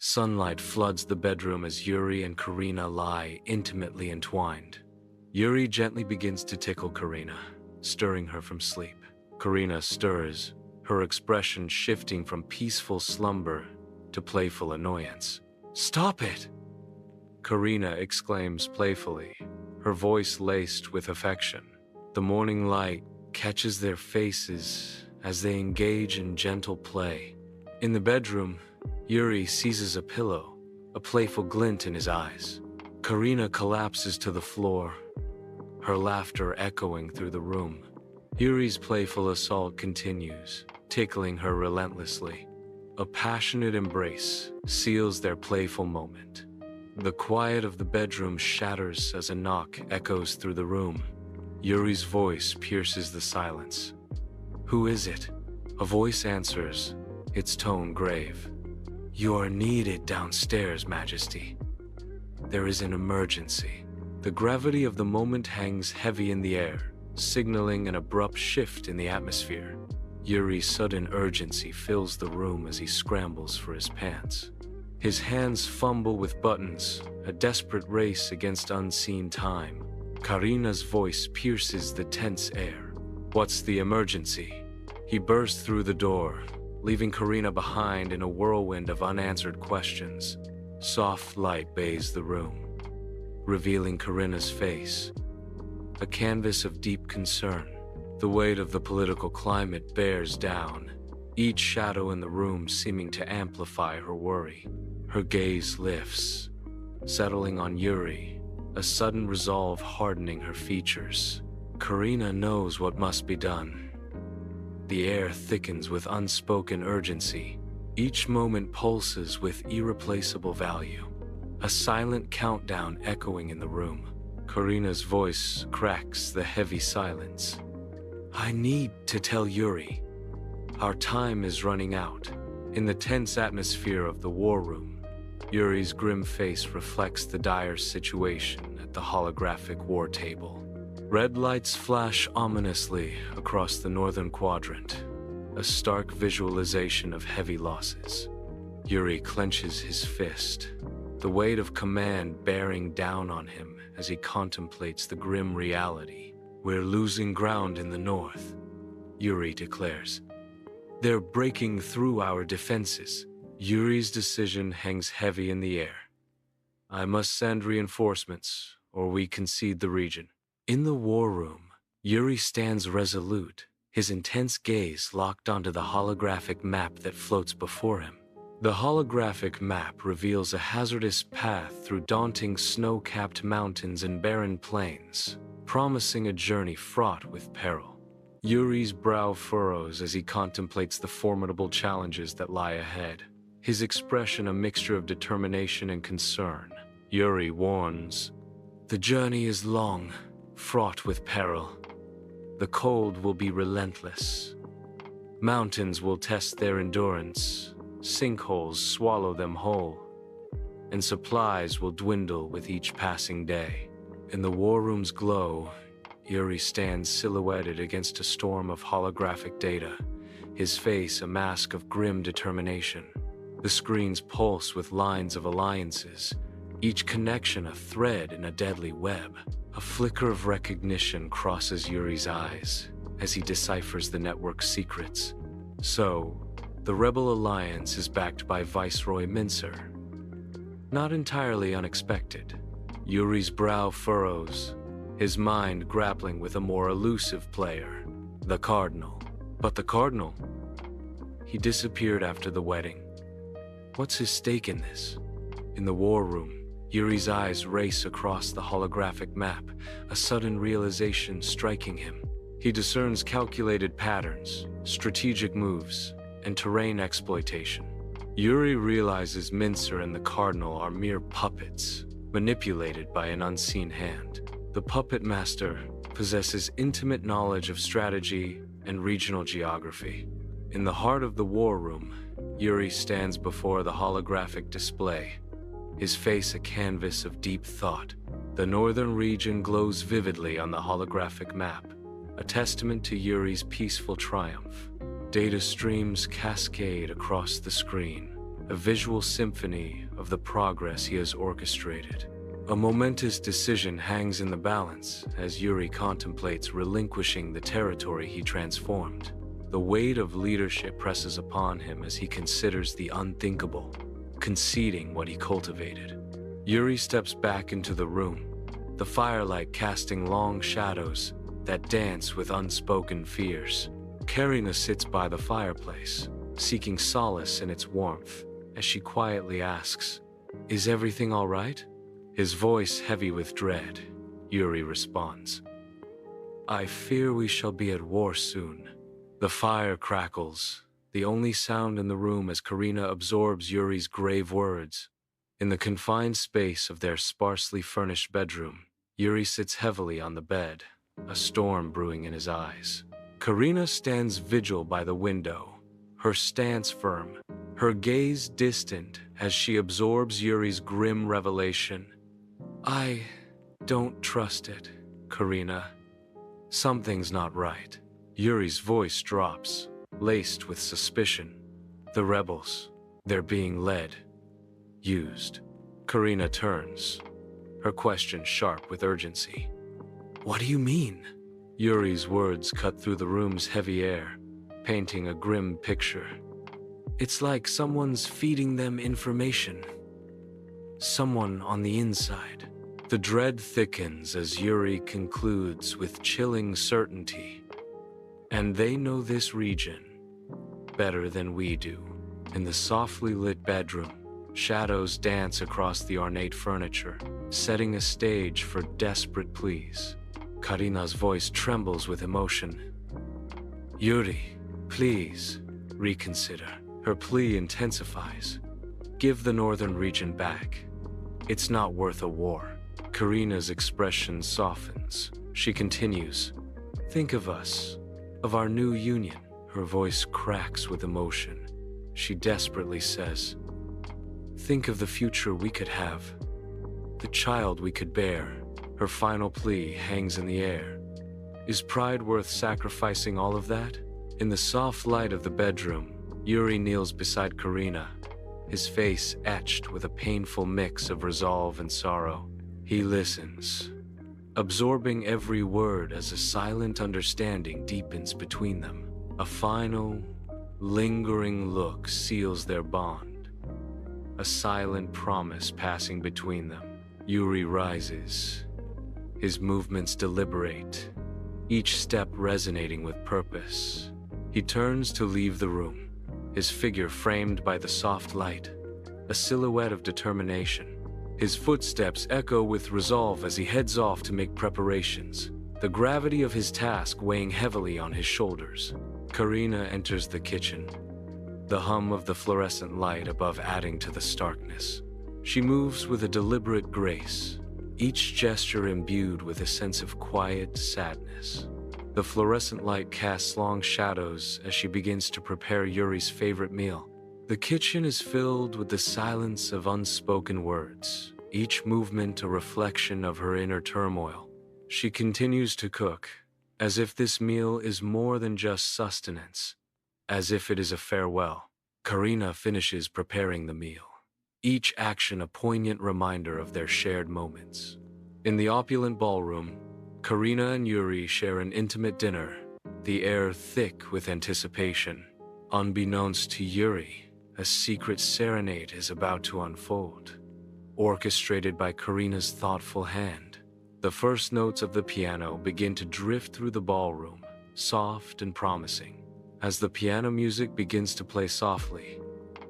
Sunlight floods the bedroom as Yuri and Karina lie intimately entwined. Yuri gently begins to tickle Karina, stirring her from sleep. Karina stirs, her expression shifting from peaceful slumber to playful annoyance. "Stop it!" Karina exclaims playfully, her voice laced with affection. The morning light catches their faces as they engage in gentle play. In the bedroom, Yuri seizes a pillow, a playful glint in his eyes. Karina collapses to the floor, her laughter echoing through the room. Yuri's playful assault continues, tickling her relentlessly. A passionate embrace seals their playful moment. The quiet of the bedroom shatters as a knock echoes through the room. Yuri's voice pierces the silence. "Who is it?" A voice answers, its tone grave. "You are needed downstairs, Majesty. There is an emergency." The gravity of the moment hangs heavy in the air, signaling an abrupt shift in the atmosphere. Yuri's sudden urgency fills the room as he scrambles for his pants. His hands fumble with buttons, a desperate race against unseen time. Karina's voice pierces the tense air. "What's the emergency?" He bursts through the door, leaving Karina behind in a whirlwind of unanswered questions. Soft light bathes the room, revealing Karina's face, a canvas of deep concern. The weight of the political climate bears down, each shadow in the room seeming to amplify her worry. Her gaze lifts, settling on Yuri, a sudden resolve hardening her features. Karina knows what must be done. The air thickens with unspoken urgency. Each moment pulses with irreplaceable value. A silent countdown echoing in the room. Karina's voice cracks the heavy silence. "I need to tell Yuri. Our time is running out." In the tense atmosphere of the war room, Yuri's grim face reflects the dire situation at the holographic war table. Red lights flash ominously across the northern quadrant, a stark visualization of heavy losses. Yuri clenches his fist, the weight of command bearing down on him as he contemplates the grim reality. "We're losing ground in the north," Yuri declares. "They're breaking through our defenses." Yuri's decision hangs heavy in the air. "I must send reinforcements, or we concede the region." In the war room, Yuri stands resolute, his intense gaze locked onto the holographic map that floats before him. The holographic map reveals a hazardous path through daunting snow-capped mountains and barren plains, promising a journey fraught with peril. Yuri's brow furrows as he contemplates the formidable challenges that lie ahead, his expression a mixture of determination and concern. Yuri warns, "The journey is long, fraught with peril. The cold will be relentless. Mountains will test their endurance, sinkholes swallow them whole, and supplies will dwindle with each passing day." In the war room's glow, Yuri stands silhouetted against a storm of holographic data, his face a mask of grim determination. The screens pulse with lines of alliances, each connection a thread in a deadly web. A flicker of recognition crosses Yuri's eyes as he deciphers the network's secrets. So, the Rebel Alliance is backed by Viceroy Mincer. Not entirely unexpected. Yuri's brow furrows, his mind grappling with a more elusive player, the Cardinal. But the Cardinal? He disappeared after the wedding. What's his stake in this? In the war room, Yuri's eyes race across the holographic map, a sudden realization striking him. He discerns calculated patterns, strategic moves, and terrain exploitation. Yuri realizes Mincer and the Cardinal are mere puppets, manipulated by an unseen hand. The puppet master possesses intimate knowledge of strategy and regional geography. In the heart of the war room, Yuri stands before the holographic display, his face a canvas of deep thought. The northern region glows vividly on the holographic map, a testament to Yuri's peaceful triumph. Data streams cascade across the screen, a visual symphony of the progress he has orchestrated. A momentous decision hangs in the balance as Yuri contemplates relinquishing the territory he transformed. The weight of leadership presses upon him as he considers the unthinkable, conceding what he cultivated. Yuri steps back into the room, the firelight casting long shadows that dance with unspoken fears. Karina sits by the fireplace, seeking solace in its warmth, as she quietly asks, "Is everything all right?" His voice heavy with dread, Yuri responds, "I fear we shall be at war soon." The fire crackles, the only sound in the room as Karina absorbs Yuri's grave words. In the confined space of their sparsely furnished bedroom, Yuri sits heavily on the bed, a storm brewing in his eyes. Karina stands vigil by the window, her stance firm, her gaze distant as she absorbs Yuri's grim revelation. "I don't trust it, Karina. Something's not right." Yuri's voice drops, laced with suspicion. "The rebels, they're being led, used." Karina turns, her question sharp with urgency. "What do you mean?" Yuri's words cut through the room's heavy air, painting a grim picture. "It's like someone's feeding them information. Someone on the inside." The dread thickens as Yuri concludes with chilling certainty. "And they know this region better than we do." In the softly lit bedroom, shadows dance across the ornate furniture, setting a stage for desperate pleas. Karina's voice trembles with emotion. "Yuri, please, reconsider." Her plea intensifies. "Give the northern region back. It's not worth a war." Karina's expression softens. She continues, "Think of us, of our new union." Her voice cracks with emotion. She desperately says, "Think of the future we could have, the child we could bear." Her final plea hangs in the air. Is pride worth sacrificing all of that? In the soft light of the bedroom, Yuri kneels beside Karina, his face etched with a painful mix of resolve and sorrow. He listens, absorbing every word as a silent understanding deepens between them. A final, lingering look seals their bond, a silent promise passing between them. Yuri rises, his movements deliberate, each step resonating with purpose. He turns to leave the room, his figure framed by the soft light, a silhouette of determination. His footsteps echo with resolve as he heads off to make preparations, the gravity of his task weighing heavily on his shoulders. Karina enters the kitchen, the hum of the fluorescent light above adding to the starkness. She moves with a deliberate grace, each gesture imbued with a sense of quiet sadness. The fluorescent light casts long shadows as she begins to prepare Yuri's favorite meal. The kitchen is filled with the silence of unspoken words, each movement a reflection of her inner turmoil. She continues to cook, as if this meal is more than just sustenance, as if it is a farewell. Karina finishes preparing the meal, each action a poignant reminder of their shared moments. In the opulent ballroom, Karina and Yuri share an intimate dinner, the air thick with anticipation. Unbeknownst to Yuri, a secret serenade is about to unfold, orchestrated by Karina's thoughtful hand. The first notes of the piano begin to drift through the ballroom, soft and promising. As the piano music begins to play softly,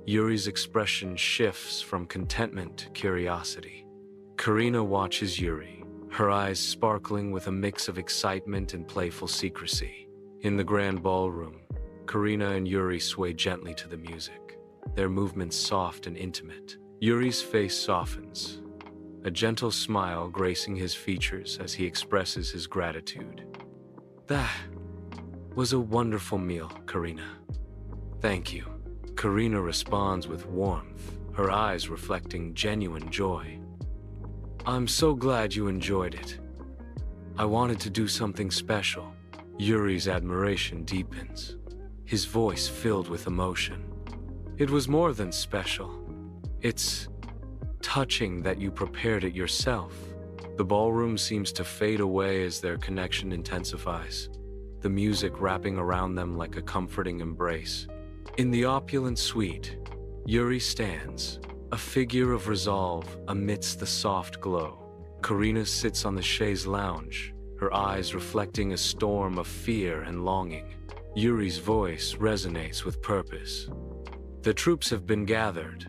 Yuri's expression shifts from contentment to curiosity. Karina watches Yuri, her eyes sparkling with a mix of excitement and playful secrecy. In the grand ballroom, Karina and Yuri sway gently to the music, their movements soft and intimate. Yuri's face softens, a gentle smile gracing his features as he expresses his gratitude. "That was a wonderful meal, Karina. Thank you." Karina responds with warmth, her eyes reflecting genuine joy. "I'm so glad you enjoyed it. I wanted to do something special." Yuri's admiration deepens, his voice filled with emotion. It was more than special. It's touching that you prepared it yourself. The ballroom seems to fade away as their connection intensifies, the music wrapping around them like a comforting embrace. In the opulent suite, Yuri stands, a figure of resolve amidst the soft glow. Karina sits on the chaise lounge, her eyes reflecting a storm of fear and longing. Yuri's voice resonates with purpose. The troops have been gathered.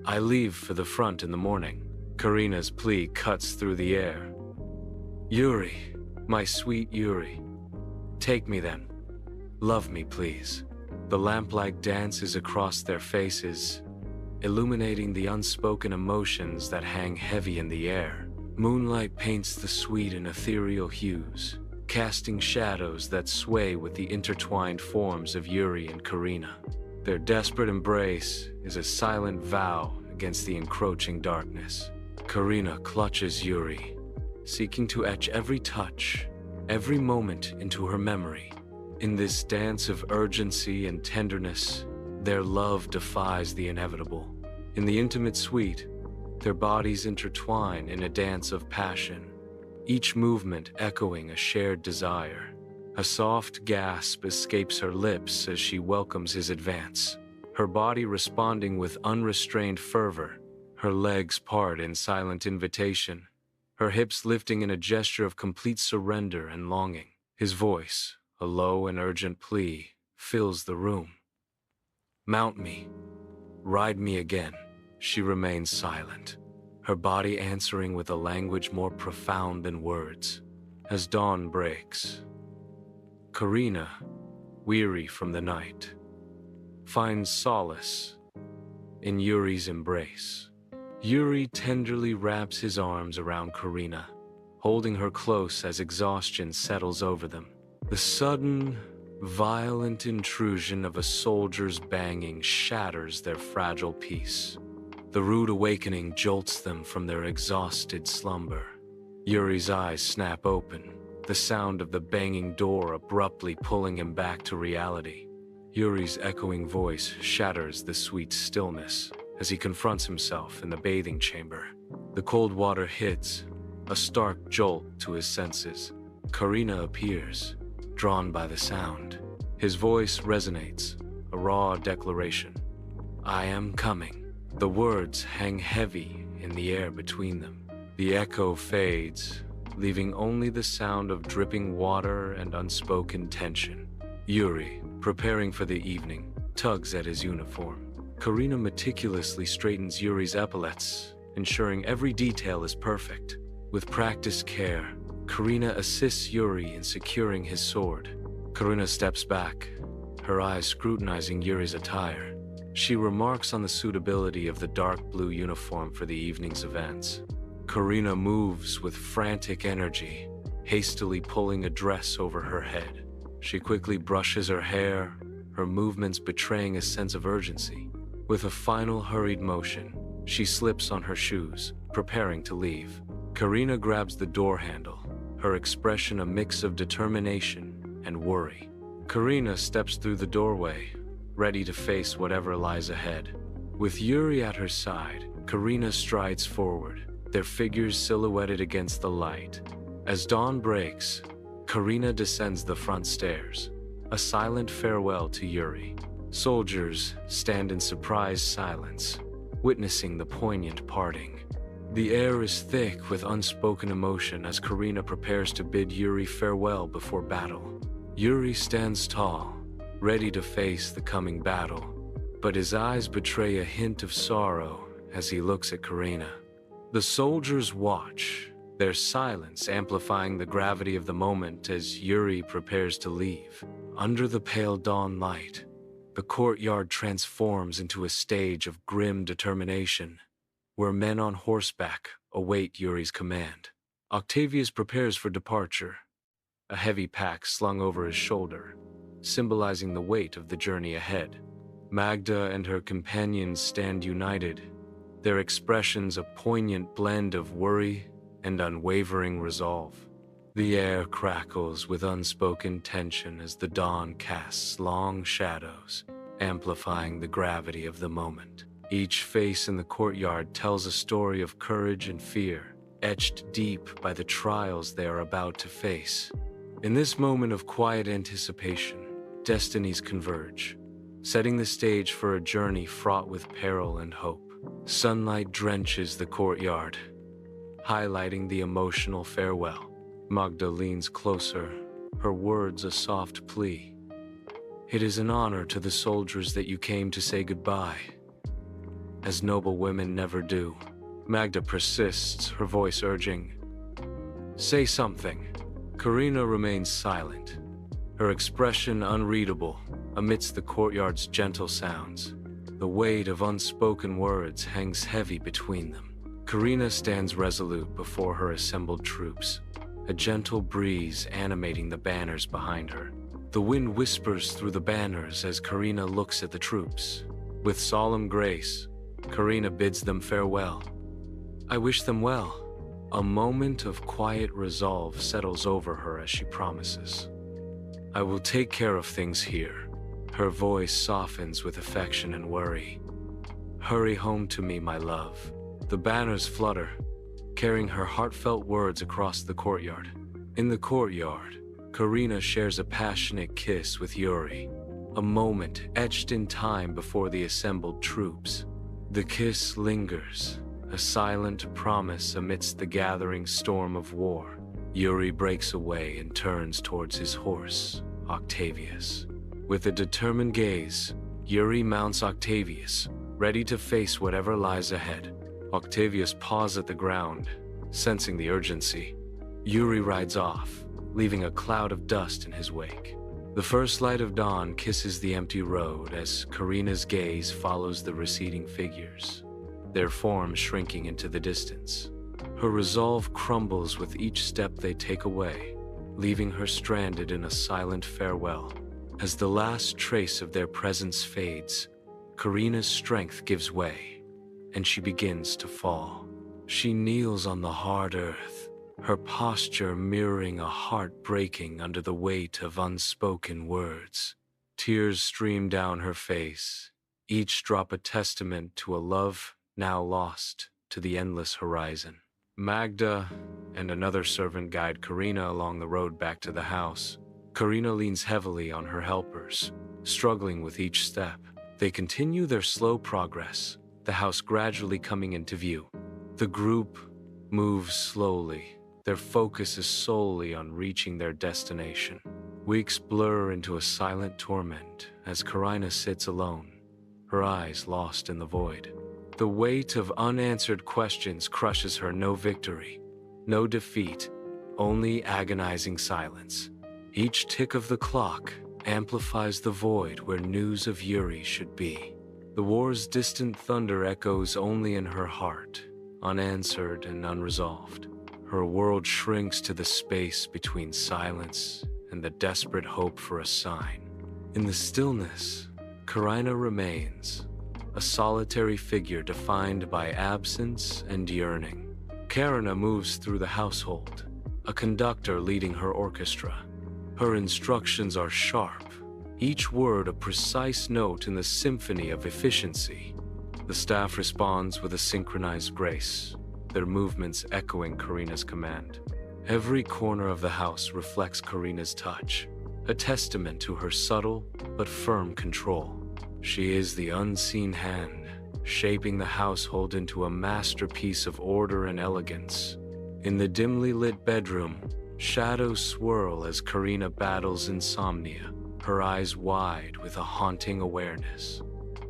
I leave for the front in the morning. Karina's plea cuts through the air. Yuri, my sweet Yuri, take me then. Love me, please. The lamplight dances across their faces, illuminating the unspoken emotions that hang heavy in the air. Moonlight paints the suite in ethereal hues, casting shadows that sway with the intertwined forms of Yuri and Karina. Their desperate embrace is a silent vow against the encroaching darkness. Karina clutches Yuri, seeking to etch every touch, every moment into her memory. In this dance of urgency and tenderness, their love defies the inevitable. In the intimate suite, their bodies intertwine in a dance of passion, each movement echoing a shared desire. A soft gasp escapes her lips as she welcomes his advance, her body responding with unrestrained fervor, her legs part in silent invitation, her hips lifting in a gesture of complete surrender and longing. His voice, a low and urgent plea, fills the room. Mount me, ride me again. She remains silent, her body answering with a language more profound than words. As dawn breaks, Karina, weary from the night, finds solace in Yuri's embrace. Yuri tenderly wraps his arms around Karina, holding her close as exhaustion settles over them. The sudden, violent intrusion of a soldier's banging shatters their fragile peace. The rude awakening jolts them from their exhausted slumber. Yuri's eyes snap open, the sound of the banging door abruptly pulling him back to reality. Yuri's echoing voice shatters the sweet stillness as he confronts himself in the bathing chamber. The cold water hits, a stark jolt to his senses. Karina appears, drawn by the sound. His voice resonates, a raw declaration. I am coming. The words hang heavy in the air between them. The echo fades, leaving only the sound of dripping water and unspoken tension. Yuri, preparing for the evening, tugs at his uniform. Karina meticulously straightens Yuri's epaulets, ensuring every detail is perfect. With practiced care, Karina assists Yuri in securing his sword. Karina steps back, her eyes scrutinizing Yuri's attire. She remarks on the suitability of the dark blue uniform for the evening's events. Karina moves with frantic energy, hastily pulling a dress over her head. She quickly brushes her hair, her movements betraying a sense of urgency. With a final hurried motion, she slips on her shoes, preparing to leave. Karina grabs the door handle, her expression a mix of determination and worry. Karina steps through the doorway, ready to face whatever lies ahead. With Yuri at her side, Karina strides forward, their figures silhouetted against the light. As dawn breaks, Karina descends the front stairs, a silent farewell to Yuri. Soldiers stand in surprised silence, witnessing the poignant parting. The air is thick with unspoken emotion as Karina prepares to bid Yuri farewell before battle. Yuri stands tall, ready to face the coming battle, but his eyes betray a hint of sorrow as he looks at Karina. The soldiers watch, their silence amplifying the gravity of the moment as Yuri prepares to leave. Under the pale dawn light, the courtyard transforms into a stage of grim determination, where men on horseback await Yuri's command. Octavius prepares for departure, a heavy pack slung over his shoulder, symbolizing the weight of the journey ahead. Magda and her companions stand united, their expressions a poignant blend of worry and unwavering resolve. The air crackles with unspoken tension as the dawn casts long shadows, amplifying the gravity of the moment. Each face in the courtyard tells a story of courage and fear, etched deep by the trials they are about to face. In this moment of quiet anticipation, destinies converge, setting the stage for a journey fraught with peril and hope. Sunlight drenches the courtyard, highlighting the emotional farewell. Magda leans closer, her words a soft plea. "It is an honor to the soldiers that you came to say goodbye, as noble women never do." Magda persists, her voice urging, "Say something." Karina remains silent, her expression unreadable amidst the courtyard's gentle sounds. The weight of unspoken words hangs heavy between them. Karina stands resolute before her assembled troops, a gentle breeze animating the banners behind her. The wind whispers through the banners as Karina looks at the troops. With solemn grace, Karina bids them farewell. "I wish them well." A moment of quiet resolve settles over her as she promises, "I will take care of things here." Her voice softens with affection and worry. "Hurry home to me, my love." The banners flutter, carrying her heartfelt words across the courtyard. In the courtyard, Karina shares a passionate kiss with Yuri, a moment etched in time before the assembled troops. The kiss lingers, a silent promise amidst the gathering storm of war. Yuri breaks away and turns towards his horse, Octavius. With a determined gaze, Yuri mounts Octavius, ready to face whatever lies ahead. Octavius paws at the ground, sensing the urgency. Yuri rides off, leaving a cloud of dust in his wake. The first light of dawn kisses the empty road as Karina's gaze follows the receding figures, their forms shrinking into the distance. Her resolve crumbles with each step they take away, leaving her stranded in a silent farewell. As the last trace of their presence fades, Karina's strength gives way, and she begins to fall. She kneels on the hard earth, her posture mirroring a heart breaking under the weight of unspoken words. Tears stream down her face, each drop a testament to a love now lost to the endless horizon. Magda and another servant guide Karina along the road back to the house. Karina leans heavily on her helpers, struggling with each step. They continue their slow progress, the house gradually coming into view. The group moves slowly. Their focus is solely on reaching their destination. Weeks blur into a silent torment as Karina sits alone, her eyes lost in the void. The weight of unanswered questions crushes her. No victory, no defeat, only agonizing silence. Each tick of the clock amplifies the void where news of Yuri should be. The war's distant thunder echoes only in her heart, unanswered and unresolved. Her world shrinks to the space between silence and the desperate hope for a sign. In the stillness, Karina remains, a solitary figure defined by absence and yearning. Karina moves through the household, a conductor leading her orchestra. Her instructions are sharp, each word a precise note in the symphony of efficiency. The staff responds with a synchronized grace, their movements echoing Karina's command. Every corner of the house reflects Karina's touch, a testament to her subtle but firm control. She is the unseen hand, shaping the household into a masterpiece of order and elegance. In the dimly lit bedroom, shadows swirl as Karina battles insomnia, her eyes wide with a haunting awareness.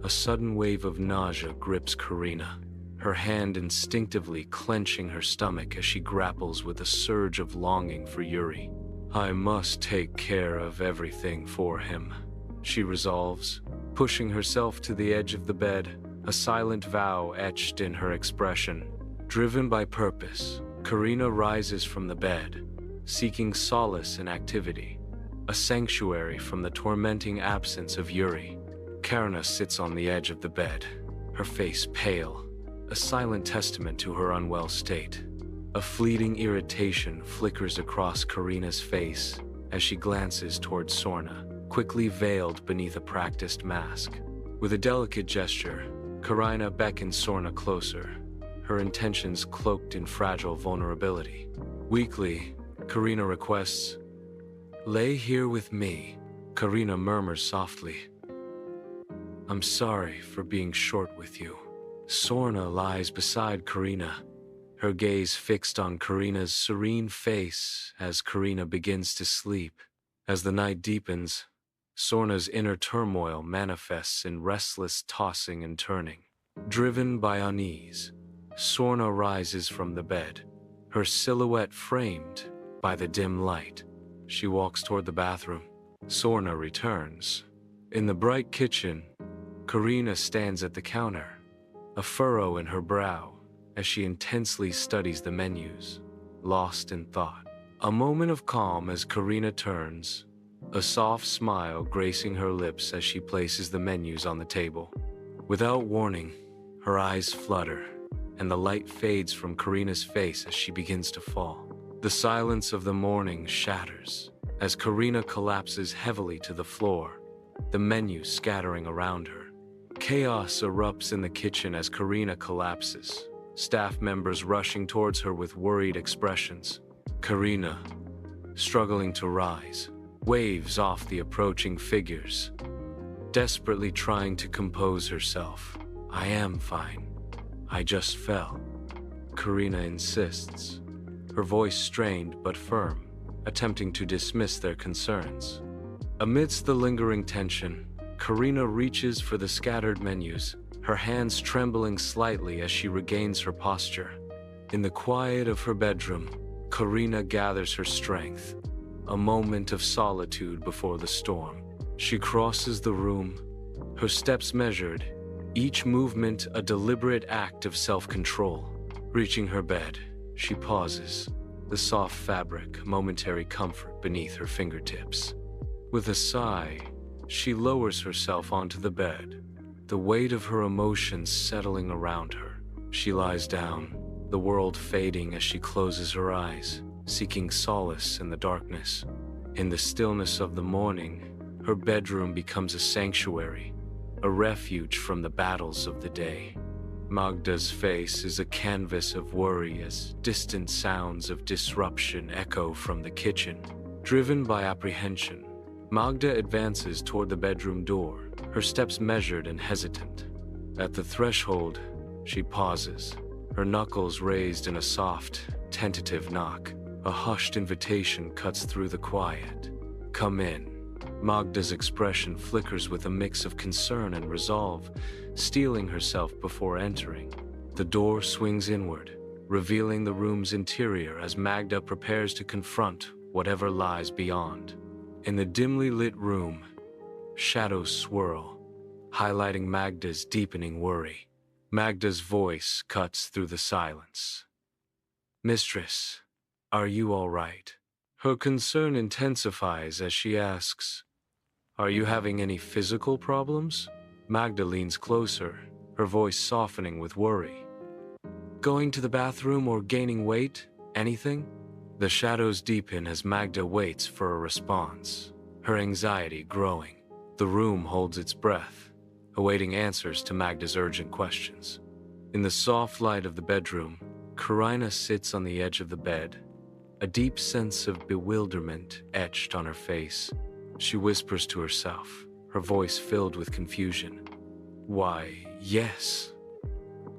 A sudden wave of nausea grips Karina, her hand instinctively clenching her stomach as she grapples with a surge of longing for Yuri. "I must take care of everything for him," she resolves, pushing herself to the edge of the bed, a silent vow etched in her expression. Driven by purpose, Karina rises from the bed, seeking solace in activity, a sanctuary from the tormenting absence of Yuri. Karina sits on the edge of the bed, her face pale, a silent testament to her unwell state. A fleeting irritation flickers across Karina's face as she glances towards Sorna, quickly veiled beneath a practiced mask. With a delicate gesture, Karina beckons Sorna closer, her intentions cloaked in fragile vulnerability. Weakly, Karina requests, "Lay here with me." Karina murmurs softly, "I'm sorry for being short with you." Sorna lies beside Karina, her gaze fixed on Karina's serene face as Karina begins to sleep. As the night deepens, Sorna's inner turmoil manifests in restless tossing and turning. Driven by unease, Sorna rises from the bed, her silhouette framed by the dim light. She walks toward the bathroom. Sorna returns. In the bright kitchen, Karina stands at the counter, a furrow in her brow as she intensely studies the menus, lost in thought. A moment of calm as Karina turns, a soft smile gracing her lips as she places the menus on the table. Without warning, her eyes flutter, and the light fades from Karina's face as she begins to fall. The silence of the morning shatters as Karina collapses heavily to the floor, the menu scattering around her. Chaos erupts in the kitchen as Karina collapses, staff members rushing towards her with worried expressions. Karina, struggling to rise, waves off the approaching figures, desperately trying to compose herself. "I am fine. I just fell." Karina insists, her voice strained but firm, attempting to dismiss their concerns. Amidst the lingering tension, Karina reaches for the scattered menus, her hands trembling slightly as she regains her posture. In the quiet of her bedroom, Karina gathers her strength, a moment of solitude before the storm. She crosses the room, her steps measured, each movement a deliberate act of self-control. Reaching her bed, she pauses, the soft fabric, momentary comfort beneath her fingertips. With a sigh, she lowers herself onto the bed, the weight of her emotions settling around her. She lies down, the world fading as she closes her eyes, seeking solace in the darkness. In the stillness of the morning, her bedroom becomes a sanctuary, a refuge from the battles of the day. Magda's face is a canvas of worry as distant sounds of disruption echo from the kitchen. Driven by apprehension, Magda advances toward the bedroom door, her steps measured and hesitant. At the threshold, she pauses, her knuckles raised in a soft, tentative knock. A hushed invitation cuts through the quiet. "Come in." Magda's expression flickers with a mix of concern and resolve, steeling herself before entering. The door swings inward, revealing the room's interior as Magda prepares to confront whatever lies beyond. In the dimly lit room, shadows swirl, highlighting Magda's deepening worry. Magda's voice cuts through the silence. "Mistress, are you all right?" Her concern intensifies as she asks, "Are you having any physical problems?" Magda leans closer, her voice softening with worry. "Going to the bathroom or gaining weight? Anything?" The shadows deepen as Magda waits for a response, her anxiety growing. The room holds its breath, awaiting answers to Magda's urgent questions. In the soft light of the bedroom, Karina sits on the edge of the bed, a deep sense of bewilderment etched on her face. She whispers to herself, her voice filled with confusion. "Why, yes."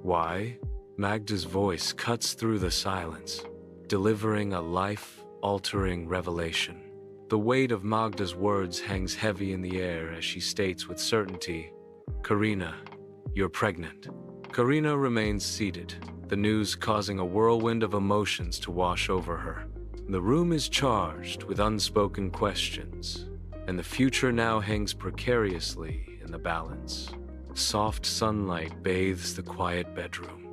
"Why?" Magda's voice cuts through the silence, delivering a life-altering revelation. The weight of Magda's words hangs heavy in the air as she states with certainty, "Karina, you're pregnant." Karina remains seated, the news causing a whirlwind of emotions to wash over her. The room is charged with unspoken questions, and the future now hangs precariously in the balance. Soft sunlight bathes the quiet bedroom,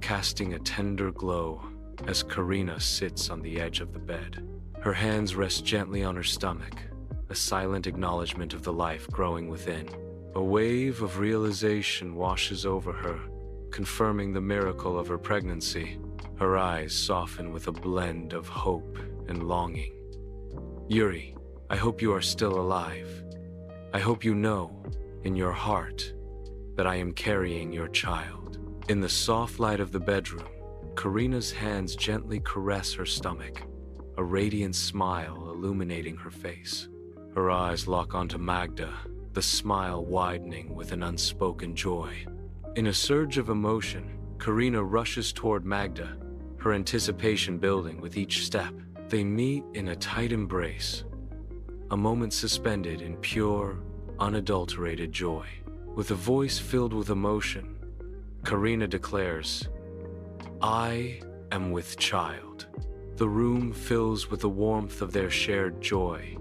casting a tender glow as Karina sits on the edge of the bed. Her hands rest gently on her stomach, a silent acknowledgement of the life growing within. A wave of realization washes over her, confirming the miracle of her pregnancy. Her eyes soften with a blend of hope and longing. "Yuri, I hope you are still alive. I hope you know, in your heart, that I am carrying your child." In the soft light of the bedroom, Karina's hands gently caress her stomach, a radiant smile illuminating her face. Her eyes lock onto Magda, the smile widening with an unspoken joy. In a surge of emotion, Karina rushes toward Magda, her anticipation building with each step. They meet in a tight embrace, a moment suspended in pure, unadulterated joy. With a voice filled with emotion, Karina declares, "I am with child." The room fills with the warmth of their shared joy,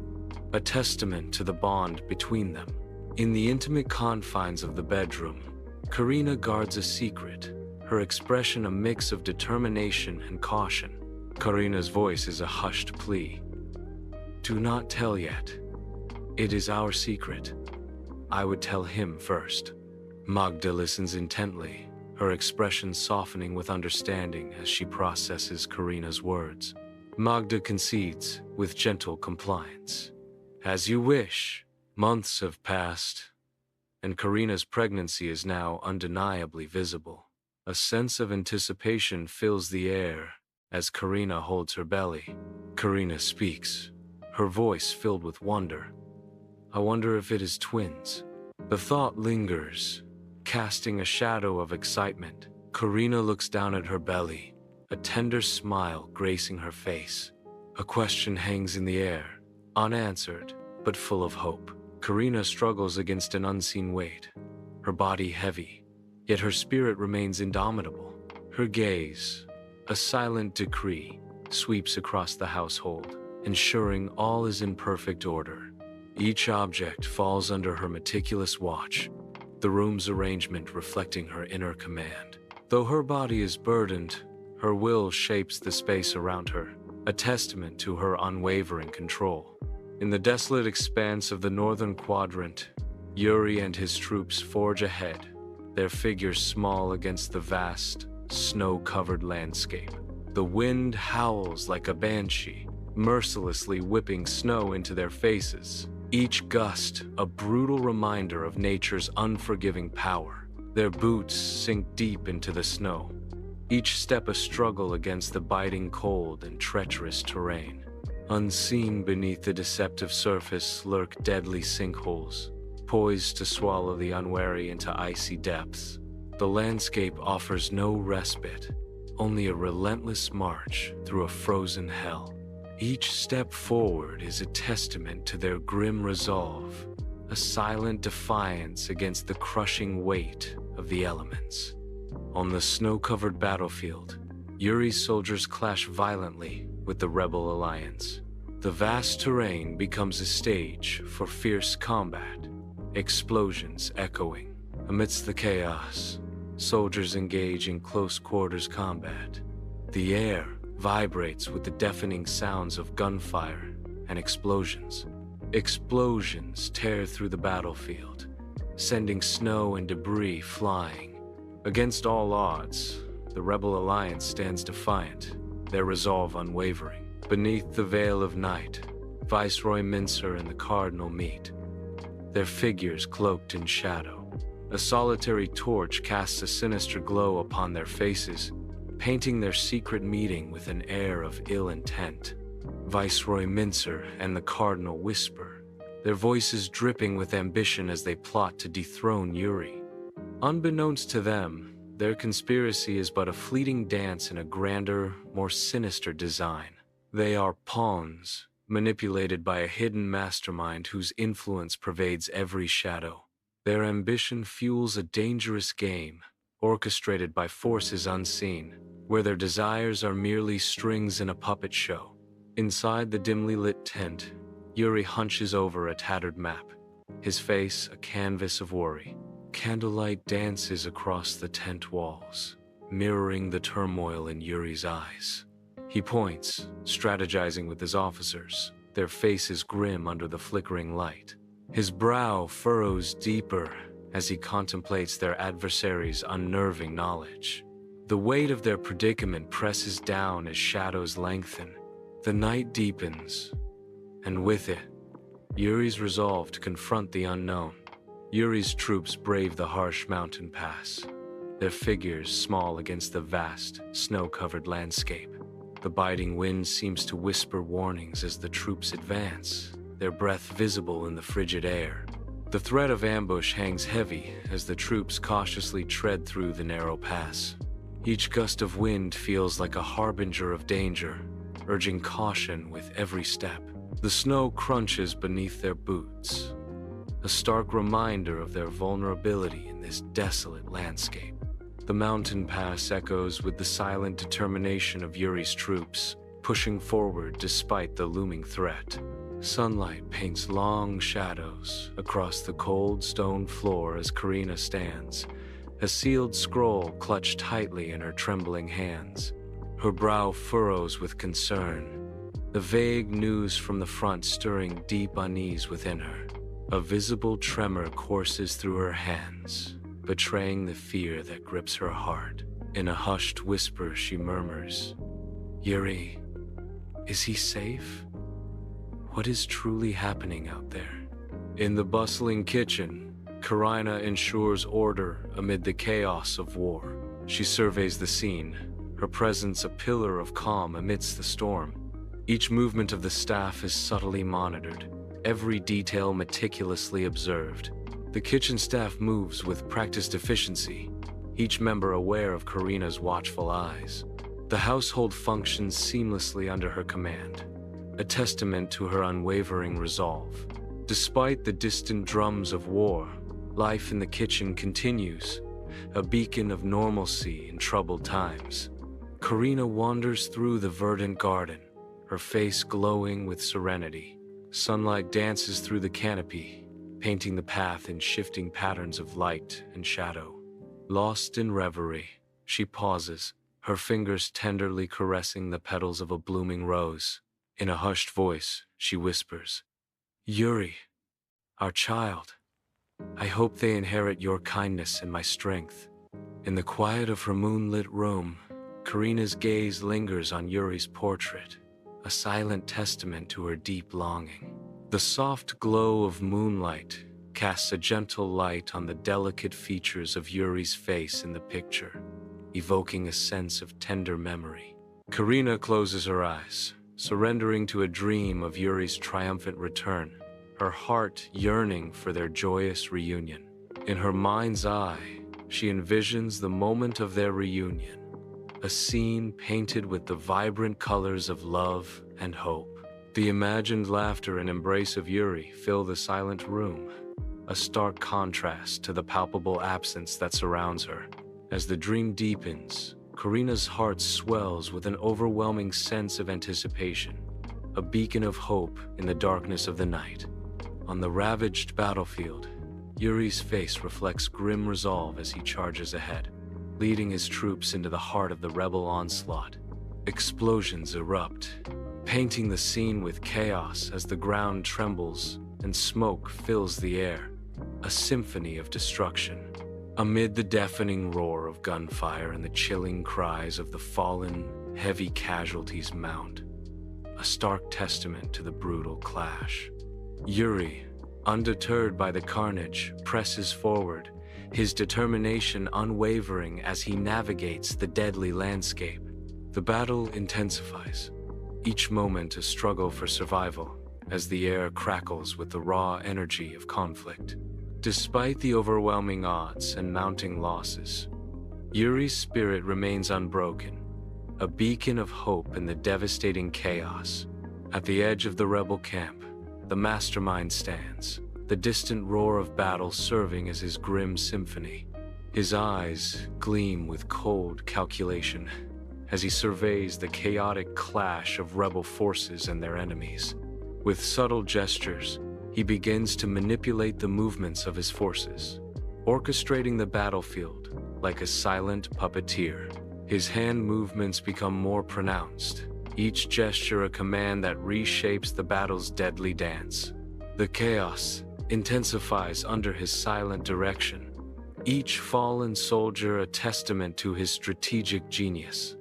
a testament to the bond between them. In the intimate confines of the bedroom, Karina guards a secret, her expression a mix of determination and caution. Karina's voice is a hushed plea. "Do not tell yet. It is our secret. I would tell him first." Magda listens intently, her expression softening with understanding as she processes Karina's words. Magda concedes, with gentle compliance. "As you wish." Months have passed, and Karina's pregnancy is now undeniably visible. A sense of anticipation fills the air as Karina holds her belly. Karina speaks, her voice filled with wonder. "I wonder if it is twins." The thought lingers, casting a shadow of excitement. Karina looks down at her belly, a tender smile gracing her face. A question hangs in the air, unanswered, but full of hope. Karina struggles against an unseen weight, her body heavy, yet her spirit remains indomitable. Her gaze, a silent decree, sweeps across the household, ensuring all is in perfect order. Each object falls under her meticulous watch, the room's arrangement reflecting her inner command. Though her body is burdened, her will shapes the space around her, a testament to her unwavering control. In the desolate expanse of the northern quadrant, Yuri and his troops forge ahead, their figures small against the vast, snow-covered landscape. The wind howls like a banshee, mercilessly whipping snow into their faces, each gust a brutal reminder of nature's unforgiving power. Their boots sink deep into the snow, each step a struggle against the biting cold and treacherous terrain. Unseen beneath the deceptive surface lurk deadly sinkholes, poised to swallow the unwary into icy depths. The landscape offers no respite, only a relentless march through a frozen hell. Each step forward is a testament to their grim resolve, a silent defiance against the crushing weight of the elements. On the snow-covered battlefield, Yuri's soldiers clash violently with the Rebel Alliance. The vast terrain becomes a stage for fierce combat, explosions echoing. Amidst the chaos, soldiers engage in close-quarters combat. The air vibrates with the deafening sounds of gunfire and explosions. Explosions tear through the battlefield, sending snow and debris flying. Against all odds, the Rebel Alliance stands defiant, their resolve unwavering. Beneath the veil of night, Viceroy Mincer and the Cardinal meet, their figures cloaked in shadow. A solitary torch casts a sinister glow upon their faces, painting their secret meeting with an air of ill intent. Viceroy Mincer and the Cardinal whisper, their voices dripping with ambition as they plot to dethrone Yuri. Unbeknownst to them, their conspiracy is but a fleeting dance in a grander, more sinister design. They are pawns, manipulated by a hidden mastermind whose influence pervades every shadow. Their ambition fuels a dangerous game, orchestrated by forces unseen, where their desires are merely strings in a puppet show. Inside the dimly lit tent, Yuri hunches over a tattered map, his face a canvas of worry. Candlelight dances across the tent walls, mirroring the turmoil in Yuri's eyes. He points, strategizing with his officers, their faces grim under the flickering light. His brow furrows deeper as he contemplates their adversary's unnerving knowledge. The weight of their predicament presses down as shadows lengthen. The night deepens, and with it, Yuri's resolve to confront the unknown. Yuri's troops brave the harsh mountain pass, their figures small against the vast, snow-covered landscape. The biting wind seems to whisper warnings as the troops advance, their breath visible in the frigid air. The threat of ambush hangs heavy as the troops cautiously tread through the narrow pass. Each gust of wind feels like a harbinger of danger, urging caution with every step. The snow crunches beneath their boots, a stark reminder of their vulnerability in this desolate landscape. The mountain pass echoes with the silent determination of Yuri's troops, pushing forward despite the looming threat. Sunlight paints long shadows across the cold stone floor as Karina stands, a sealed scroll clutched tightly in her trembling hands. Her brow furrows with concern, the vague news from the front stirring deep unease within her. A visible tremor courses through her hands, betraying the fear that grips her heart. In a hushed whisper, she murmurs, "Yuri, is he safe? What is truly happening out there?" In the bustling kitchen, Karina ensures order amid the chaos of war. She surveys the scene, her presence a pillar of calm amidst the storm. Each movement of the staff is subtly monitored, every detail meticulously observed. The kitchen staff moves with practiced efficiency, each member aware of Karina's watchful eyes. The household functions seamlessly under her command, a testament to her unwavering resolve. Despite the distant drums of war, life in the kitchen continues, a beacon of normalcy in troubled times. Karina wanders through the verdant garden, her face glowing with serenity. Sunlight dances through the canopy, painting the path in shifting patterns of light and shadow. Lost in reverie, she pauses, her fingers tenderly caressing the petals of a blooming rose. In a hushed voice, she whispers, "Yuri, our child, I hope they inherit your kindness and my strength." In the quiet of her moonlit room, Karina's gaze lingers on Yuri's portrait, a silent testament to her deep longing. The soft glow of moonlight casts a gentle light on the delicate features of Yuri's face in the picture, evoking a sense of tender memory. Karina closes her eyes, surrendering to a dream of Yuri's triumphant return, her heart yearning for their joyous reunion. In her mind's eye, she envisions the moment of their reunion, a scene painted with the vibrant colors of love and hope. The imagined laughter and embrace of Yuri fill the silent room, a stark contrast to the palpable absence that surrounds her. As the dream deepens, Karina's heart swells with an overwhelming sense of anticipation, a beacon of hope in the darkness of the night. On the ravaged battlefield, Yuri's face reflects grim resolve as he charges ahead, leading his troops into the heart of the rebel onslaught. Explosions erupt, painting the scene with chaos as the ground trembles and smoke fills the air, a symphony of destruction. Amid the deafening roar of gunfire and the chilling cries of the fallen, heavy casualties mount, a stark testament to the brutal clash. Yuri, undeterred by the carnage, presses forward, his determination unwavering as he navigates the deadly landscape. The battle intensifies, each moment a struggle for survival, as the air crackles with the raw energy of conflict. Despite the overwhelming odds and mounting losses, Yuri's spirit remains unbroken, a beacon of hope in the devastating chaos. At the edge of the rebel camp, the mastermind stands, the distant roar of battle serving as his grim symphony. His eyes gleam with cold calculation as he surveys the chaotic clash of rebel forces and their enemies. With subtle gestures, he begins to manipulate the movements of his forces, orchestrating the battlefield like a silent puppeteer. His hand movements become more pronounced, each gesture a command that reshapes the battle's deadly dance. The chaos intensifies under his silent direction, each fallen soldier a testament to his strategic genius.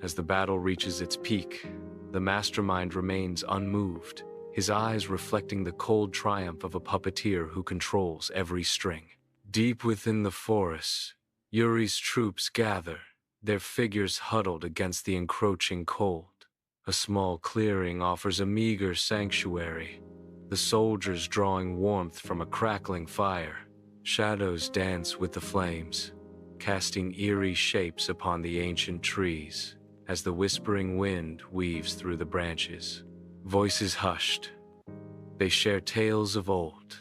As the battle reaches its peak, the mastermind remains unmoved, his eyes reflecting the cold triumph of a puppeteer who controls every string. Deep within the forest, Yuri's troops gather, their figures huddled against the encroaching cold. A small clearing offers a meager sanctuary, the soldiers drawing warmth from a crackling fire. Shadows dance with the flames, casting eerie shapes upon the ancient trees as the whispering wind weaves through the branches. Voices hushed, they share tales of old,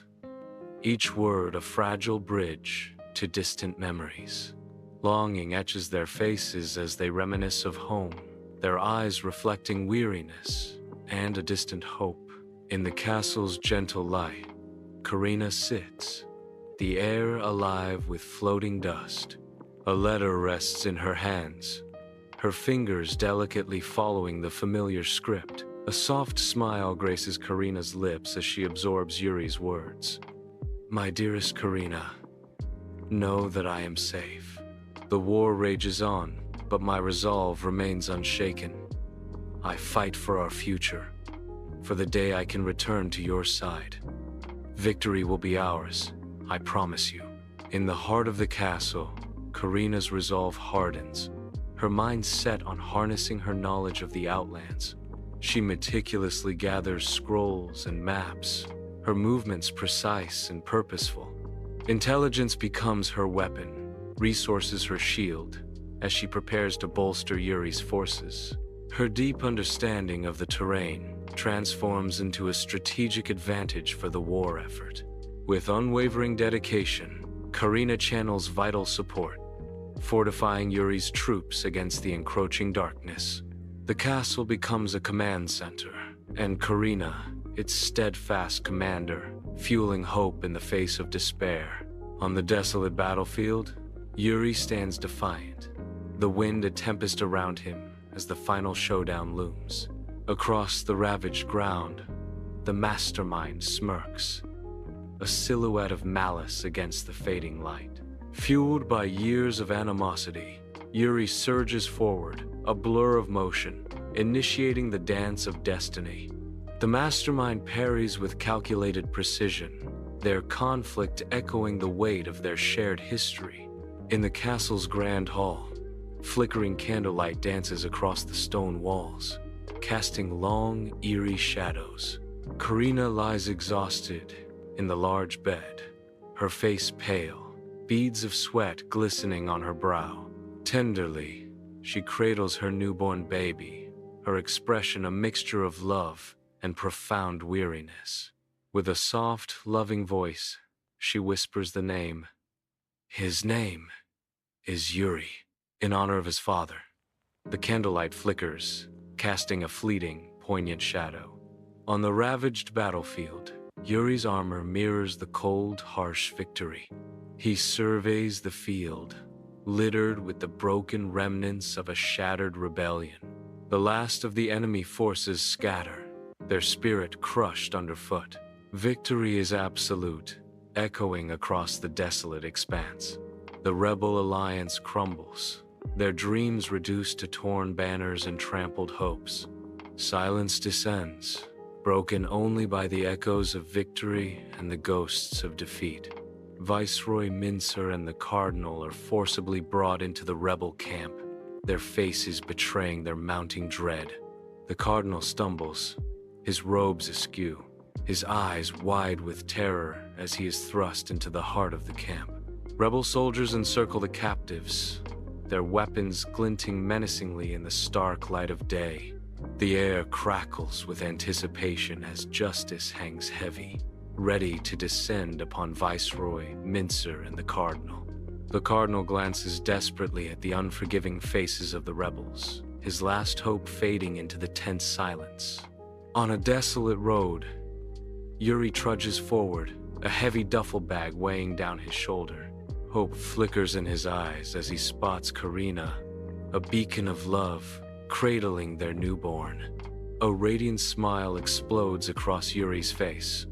each word a fragile bridge to distant memories. Longing etches their faces as they reminisce of home, their eyes reflecting weariness and a distant hope. In the castle's gentle light, Karina sits, the air alive with floating dust. A letter rests in her hands, her fingers delicately following the familiar script. A soft smile graces Karina's lips as she absorbs Yuri's words. My dearest Karina, know that I am safe. The war rages on, but my resolve remains unshaken. I fight for our future, for the day I can return to your side. Victory will be ours, I promise you. In the heart of the castle, Karina's resolve hardens, her mind set on harnessing her knowledge of the Outlands. She meticulously gathers scrolls and maps, her movements precise and purposeful. Intelligence becomes her weapon, resources her shield, as she prepares to bolster Yuri's forces. Her deep understanding of the terrain transforms into a strategic advantage for the war effort. With unwavering dedication, Karina channels vital support, fortifying Yuri's troops against the encroaching darkness. The castle becomes a command center, and Karina, its steadfast commander, fueling hope in the face of despair. On the desolate battlefield, Yuri stands defiant, the wind a tempest around him as the final showdown looms. Across the ravaged ground, the mastermind smirks, a silhouette of malice against the fading light. Fueled by years of animosity, Yuri surges forward, a blur of motion, initiating the dance of destiny. The mastermind parries with calculated precision, their conflict echoing the weight of their shared history. In the castle's grand hall, flickering candlelight dances across the stone walls, casting long, eerie shadows. Karina lies exhausted in the large bed, her face pale, beads of sweat glistening on her brow. Tenderly, she cradles her newborn baby, her expression a mixture of love and profound weariness. With a soft, loving voice, she whispers the name. His name is Yuri, in honor of his father. The candlelight flickers, casting a fleeting, poignant shadow. On the ravaged battlefield, Yuri's armor mirrors the cold, harsh victory. He surveys the field, littered with the broken remnants of a shattered rebellion. The last of the enemy forces scatter, their spirit crushed underfoot. Victory is absolute, echoing across the desolate expanse. The rebel alliance crumbles, their dreams reduced to torn banners and trampled hopes. Silence descends, broken only by the echoes of victory and the ghosts of defeat. Viceroy Mincer and the Cardinal are forcibly brought into the rebel camp, their faces betraying their mounting dread. The Cardinal stumbles, his robes askew, his eyes wide with terror as he is thrust into the heart of the camp. Rebel soldiers encircle the captives, their weapons glinting menacingly in the stark light of day. The air crackles with anticipation as justice hangs heavy, ready to descend upon Viceroy, Mincer, and the Cardinal. The Cardinal glances desperately at the unforgiving faces of the rebels, his last hope fading into the tense silence. On a desolate road, Yuri trudges forward, a heavy duffel bag weighing down his shoulder. Hope flickers in his eyes as he spots Karina, a beacon of love, cradling their newborn. A radiant smile explodes across Yuri's face,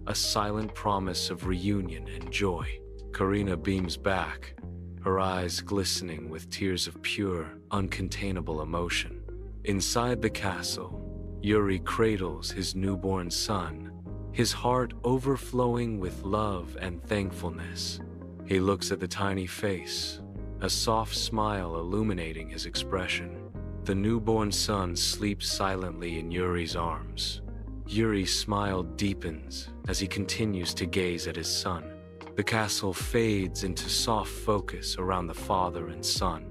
a silent promise of reunion and joy. Karina beams back, her eyes glistening with tears of pure, uncontainable emotion. Inside the castle, Yuri cradles his newborn son, his heart overflowing with love and thankfulness. He looks at the tiny face, a soft smile illuminating his expression. The newborn son sleeps silently in Yuri's arms. Yuri's smile deepens as he continues to gaze at his son. The castle fades into soft focus around the father and son.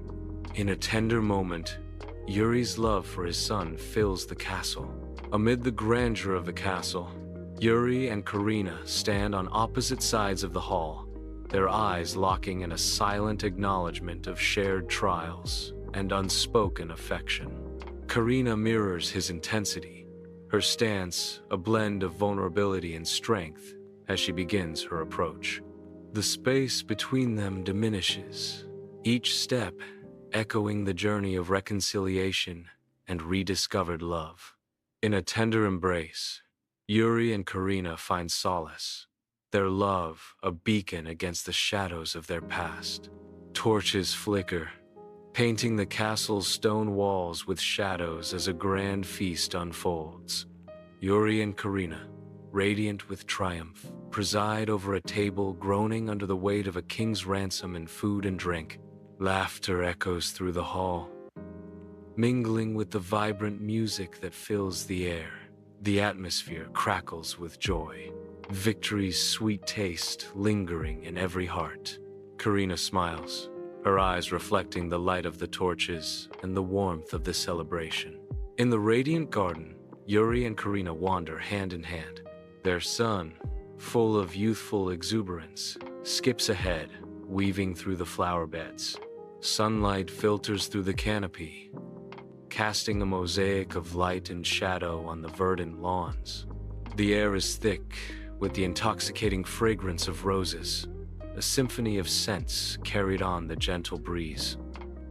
In a tender moment, Yuri's love for his son fills the castle. Amid the grandeur of the castle, Yuri and Karina stand on opposite sides of the hall, their eyes locking in a silent acknowledgement of shared trials and unspoken affection. Karina mirrors his intensity, her stance a blend of vulnerability and strength as she begins her approach. The space between them diminishes, each step echoing the journey of reconciliation and rediscovered love. In a tender embrace, Yuri and Karina find solace, their love a beacon against the shadows of their past. Torches flicker, painting the castle's stone walls with shadows as a grand feast unfolds. Yuri and Karina, radiant with triumph, preside over a table groaning under the weight of a king's ransom in food and drink. Laughter echoes through the hall, mingling with the vibrant music that fills the air. The atmosphere crackles with joy, victory's sweet taste lingering in every heart. Karina smiles, her eyes reflecting the light of the torches and the warmth of the celebration. In the radiant garden, Yuri and Karina wander hand in hand. Their son, full of youthful exuberance, skips ahead, weaving through the flower beds. Sunlight filters through the canopy, casting a mosaic of light and shadow on the verdant lawns. The air is thick with the intoxicating fragrance of roses, a symphony of scents carried on the gentle breeze.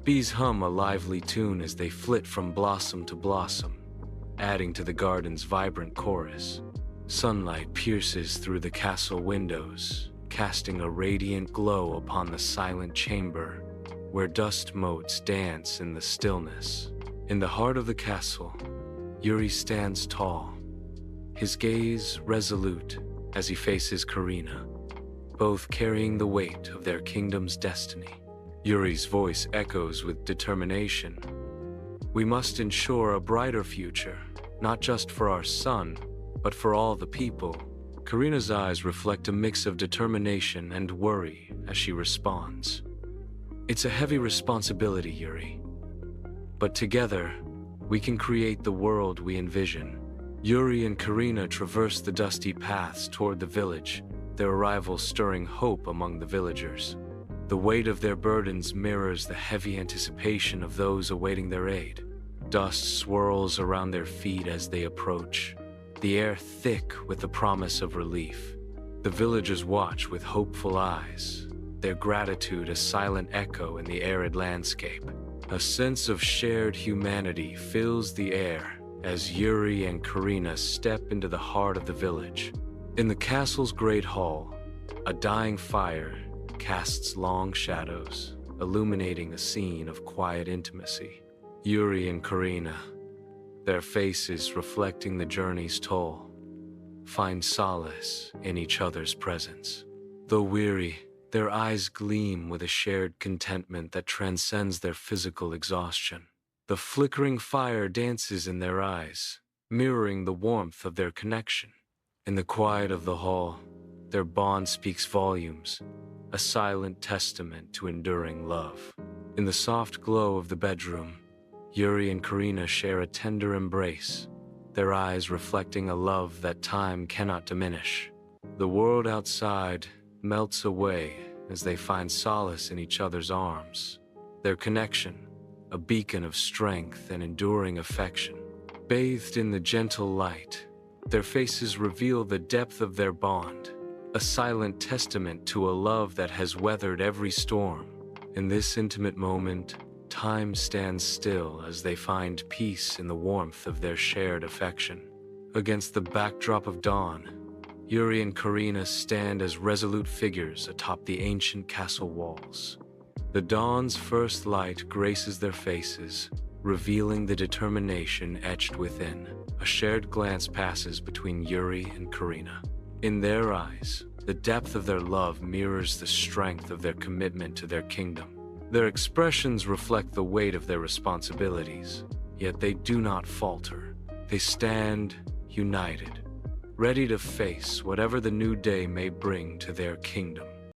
Bees hum a lively tune as they flit from blossom to blossom, adding to the garden's vibrant chorus. Sunlight pierces through the castle windows, casting a radiant glow upon the silent chamber where dust motes dance in the stillness. In the heart of the castle, Yuri stands tall, his gaze resolute as he faces Karina, both carrying the weight of their kingdom's destiny. Yuri's voice echoes with determination. We must ensure a brighter future, not just for our son, but for all the people. Karina's eyes reflect a mix of determination and worry as she responds. It's a heavy responsibility, Yuri. But together, we can create the world we envision. Yuri and Karina traverse the dusty paths toward the village, their arrival stirring hope among the villagers. The weight of their burdens mirrors the heavy anticipation of those awaiting their aid. Dust swirls around their feet as they approach, the air thick with the promise of relief. The villagers watch with hopeful eyes, their gratitude a silent echo in the arid landscape. A sense of shared humanity fills the air as Yuri and Karina step into the heart of the village. In the castle's great hall, a dying fire casts long shadows, illuminating a scene of quiet intimacy. Yuri and Karina, their faces reflecting the journey's toll, find solace in each other's presence. Though weary, their eyes gleam with a shared contentment that transcends their physical exhaustion. The flickering fire dances in their eyes, mirroring the warmth of their connection. In the quiet of the hall, their bond speaks volumes, a silent testament to enduring love. In the soft glow of the bedroom, Yuri and Karina share a tender embrace, their eyes reflecting a love that time cannot diminish. The world outside melts away as they find solace in each other's arms. Their connection, a beacon of strength and enduring affection. Bathed in the gentle light, their faces reveal the depth of their bond, a silent testament to a love that has weathered every storm. In this intimate moment, time stands still as they find peace in the warmth of their shared affection. Against the backdrop of dawn, Yuri and Karina stand as resolute figures atop the ancient castle walls. The dawn's first light graces their faces, revealing the determination etched within. A shared glance passes between Yuri and Karina. In their eyes, the depth of their love mirrors the strength of their commitment to their kingdom. Their expressions reflect the weight of their responsibilities, yet they do not falter. They stand united, ready to face whatever the new day may bring to their kingdom.